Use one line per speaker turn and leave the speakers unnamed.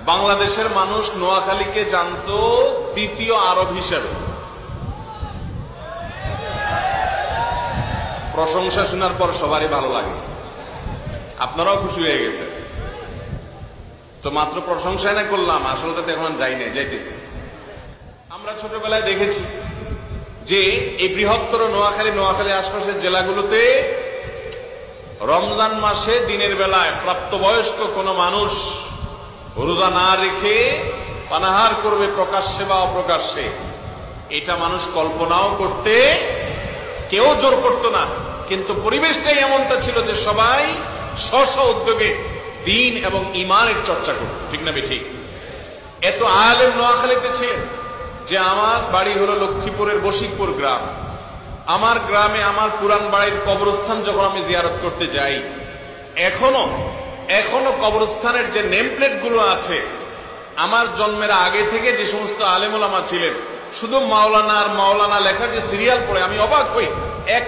বাংলাদেশের মানুষ নোয়াখালীকে জানতো দ্বিতীয় আরব হিসেবে। প্রশংসা শোনার পর সবারই ভালো লাগে, আপনারাও খুশি হয়ে গেছেন। তো মাত্র প্রশংসায় না করলাম, আসলটাতে এখন যাই না, যাইতেছি। আমরা ছোটবেলায় দেখেছি যে এই বৃহত্তর নোয়াখালী আশপাশের জেলাগুলোতে রমজান মাসে দিনের বেলায় প্রাপ্তবয়স্ক কোন মানুষ রোজা না রেখে পানাহার করবে প্রকাশ্যে বা অপ্রকাশ্যে, এটা মানুষ কল্পনাও করতে কেউ জোর করতো না। কিন্তু পরিবেশটাই এমনটা ছিল যে সবাই স্ব উদ্যোগে দিন এবং ইমানের চর্চা করত, ঠিক না ঠিক? এত আলেম নোয়াখালীতে ছিলেন যে আমার বাড়ি হলো লক্ষ্মীপুরের বশিকপুর গ্রাম। আমার গ্রামে আমার পুরান বাড়ির কবরস্থান যখন আমি জিয়ারত করতে যাই, এখনো কবরস্থানের যে নেম প্লেট গুলো আছে, আমার জন্মের আগে থেকে যে সমস্ত আলেম ওলামা ছিলেন, শুধু মাওলানা আর মাওলানা লেখার যে সিরিয়াল পড়ে আমি অবাক হই। এক